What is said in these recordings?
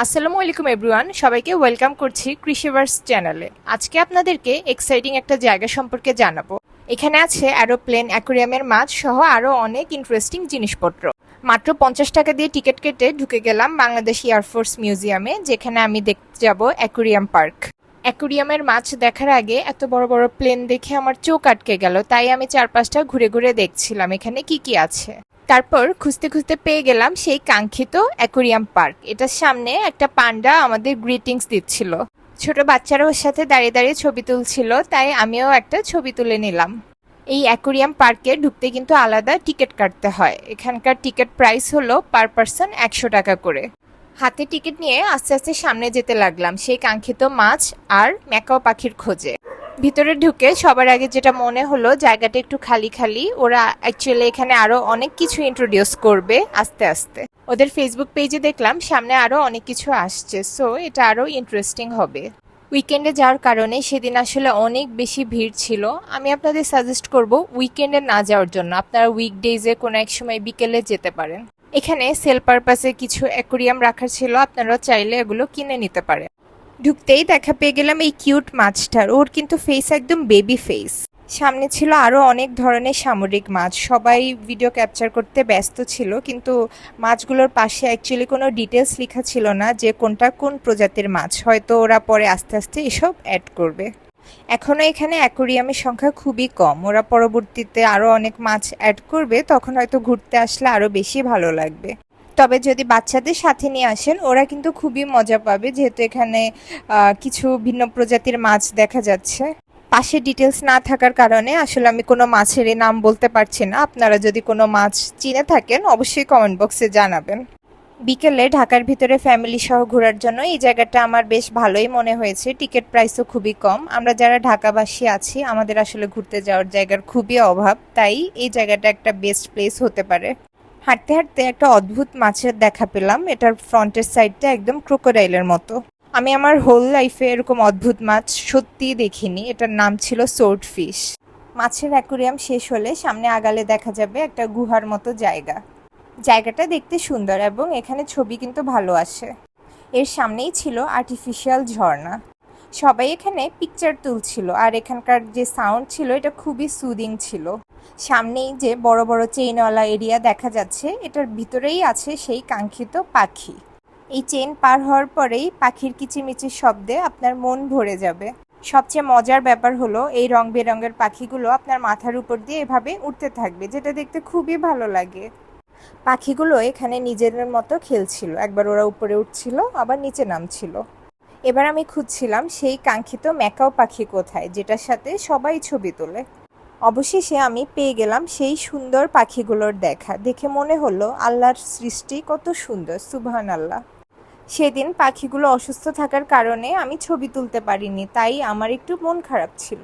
আসসালামু আলাইকুম এভরিওয়ান, সবাইকে ওয়েলকাম করছি কৃষিভার্স চ্যানেলে। আজকে আপনাদেরকে এক্সাইটিং একটা জায়গা সম্পর্কে জানাবো। এখানে আছে অ্যারোপ্লেন, অ্যাকুরিয়ামের মাছ সহ আরও অনেক ইন্টারেস্টিং জিনিসপত্র। মাত্র 50 টাকা দিয়ে টিকিট কেটে ঢুকে গেলাম বাংলাদেশ এয়ারফোর্স মিউজিয়ামে, যেখানে আমি দেখতে যাব অ্যাকুরিয়াম পার্ক। অ্যাকুরিয়ামের মাছ দেখার আগে এত বড় বড় প্লেন দেখে আমার চোখ আটকে গেল, তাই আমি চারপাশটা ঘুরে ঘুরে দেখছিলাম এখানে কি কি আছে। তারপর খুঁজতে খুঁজতে পেয়ে গেলাম সেই কাঙ্ক্ষিত অ্যাকুরিয়াম পার্ক। এটার সামনে একটা পান্ডা আমাদের গ্রিটিংস দিচ্ছিল। ছোট বাচ্চারা ওর সাথে দাঁড়িয়ে দাঁড়িয়ে ছবি তুলছিল, তাই আমিও একটা ছবি তুলে নিলাম। এই অ্যাকুরিয়াম পার্কে ঢুকতে কিন্তু আলাদা টিকিট কাটতে হয়। এখানকার টিকিট প্রাইস হলো পার পার্সন 100 টাকা করে। হাতে টিকিট নিয়ে আস্তে আস্তে সামনে যেতে লাগলাম সেই কাঙ্ক্ষিত মাছ আর ম্যাকাও পাখির খোঁজে। ভিতরে ঢুকে সবার আগে যেটা মনে হলো, জায়গাটা একটু খালি খালি। ওরা অ্যাকচুয়ালি এখানে আরো অনেক কিছু ইন্ট্রোডিউস করবে আস্তে আস্তে। ওদের ফেসবুক পেজে দেখলাম সামনে আরো অনেক কিছু আসছে, সো এটা আরো ইন্টারেস্টিং হবে। উইকেন্ডে যাওয়ার কারণে সেদিন আসলে অনেক বেশি ভিড় ছিল। আমি আপনাদের সাজেস্ট করব উইকেন্ডে না যাওয়ার জন্য। আপনারা উইকডেজে কোনো এক সময় বিকেলে যেতে পারেন। এখানে সেল পারপাসে কিছু অ্যাকুরিয়াম রাখার ছিল, আপনারা চাইলে এগুলো কিনে নিতে পারেন। ঢুকতেই দেখা পেয়ে গেলাম এই কিউট মাছটার। ওর কিন্তু ফেস একদম বেবি ফেস। সামনে ছিল আরো অনেক ধরনের সামুদ্রিক মাছ। সবাই ভিডিও ক্যাপচার করতে ব্যস্ত ছিল, কিন্তু মাছগুলোর পাশে অ্যাকচুয়ালি কোনো ডিটেলস লেখা ছিল না যে কোনটা কোন প্রজাতির মাছ। হয়তো ওরা পরে আস্তে আস্তে এসব অ্যাড করবে। এখনো এখানে অ্যাকুরিয়ামের সংখ্যা খুবই কম। ওরা পরবর্তীতে আরো অনেক মাছ অ্যাড করবে, তখন হয়তো ঘুরতে আসলে আরো বেশি ভালো লাগবে। তবে যদি বাচ্চাদের সাথে নিয়ে আসেন, ওরা কিন্তু খুবই মজা পাবে, যেহেতু এখানে কিছু ভিন্ন প্রজাতির মাছ দেখা যাচ্ছে। পাশে ডিটেলস না থাকার কারণে আসলে আমি কোনো মাছেরই নাম বলতে পারছি না। আপনারা যদি কোনো মাছ চিনে থাকেন অবশ্যই কমেন্ট বক্সে জানাবেন। বিকেলে ঢাকার ভিতরে ফ্যামিলি সহ ঘোরার জন্য এই জায়গাটা আমার বেশ ভালোই মনে হয়েছে। টিকিট প্রাইসও খুবই কম। আমরা যারা ঢাকাবাসী আছি, আমাদের আসলে ঘুরতে যাওয়ার জায়গার খুবই অভাব, তাই এই জায়গাটা একটা বেস্ট প্লেস হতে পারে। হাঁটতে হাঁটতে একটা অদ্ভুত মাছের দেখা পেলাম। এটার ফ্রন্টের সাইডটা একদম ক্রোকোডাইলের মতো। আমি আমার হোল লাইফে এরকম অদ্ভুত মাছ সত্যিই দেখিনি। এটার নাম ছিল সোর্ড ফিশ। মাছের অ্যাকুরিয়াম শেষ হলে সামনে আগালে দেখা যাবে একটা গুহার মতো জায়গা। জায়গাটা দেখতে সুন্দর এবং এখানে ছবি কিন্তু ভালো আসে। এর সামনেই ছিল আর্টিফিশিয়াল ঝর্ণা। সবাই এখানে পিকচার তুলছিল, আর এখানকার যে সাউন্ড ছিল এটা খুবই সুদিং ছিল। সামনেই যে বড় বড় চেইনওয়ালা এরিয়া দেখা যাচ্ছে, এটার ভিতরেই আছে সেই কাঙ্ক্ষিত পাখি। এই চেইন পার হওয়ার পরেই পাখির কিচিমিচির শব্দে আপনার মন ভরে যাবে। সবচেয়ে মজার ব্যাপার হলো এই রং বেরঙের পাখিগুলো আপনার মাথার উপর দিয়ে এভাবে উঠতে থাকবে, যেটা দেখতে খুবই ভালো লাগে। পাখিগুলো এখানে নিজেদের মতো খেলছিল। একবার ওরা উপরে উঠছিল, আবার নিচে নামছিল। এবার আমি খুঁজছিলাম সেই কাঙ্ক্ষিত ম্যাকাও পাখি কোথায়, যেটার সাথে সবাই ছবি তোলে। অবশেষে আমি পেয়ে গেলাম সেই সুন্দর পাখিগুলোর দেখা। দেখে মনে হলো আল্লাহর সৃষ্টি কত সুন্দর, সুবহানাল্লাহ। সেদিন পাখিগুলো অসুস্থ থাকার কারণে আমি ছবি তুলতে পারিনি, তাই আমার একটু মন খারাপ ছিল।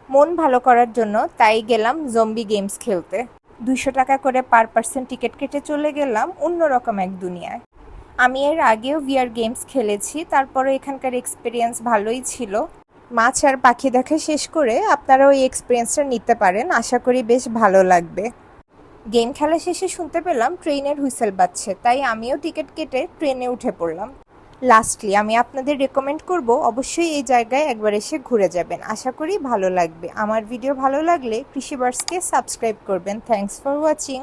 মন ভালো করার জন্য তাই গেলাম জম্বি গেমস খেলতে। 200 টাকা করে পার পার্সন টিকিট কেটে চলে গেলাম অন্যরকম এক দুনিয়ায়। আমি এর আগেও ভিআর গেমস খেলেছি, তারপরে এখানকার এক্সপিরিয়েন্স ভালোই ছিল। মাছ আর পাখি দেখা শেষ করে আপনারা ওই এক্সপিরিয়েন্সটা নিতে পারেন, আশা করি বেশ ভালো লাগবে। গেম খেলা শেষে শুনতে পেলাম ট্রেনের হুইসেল বাজছে, তাই আমিও টিকিট কেটে ট্রেনে উঠে পড়লাম। লাস্টলি আমি আপনাদের রেকমেন্ড করব অবশ্যই এই জায়গায় একবার এসে ঘুরে যাবেন, আশা করি ভালো লাগবে। আমার ভিডিও ভালো লাগলে কৃষিভার্সকে সাবস্ক্রাইব করবেন। Thanks for watching.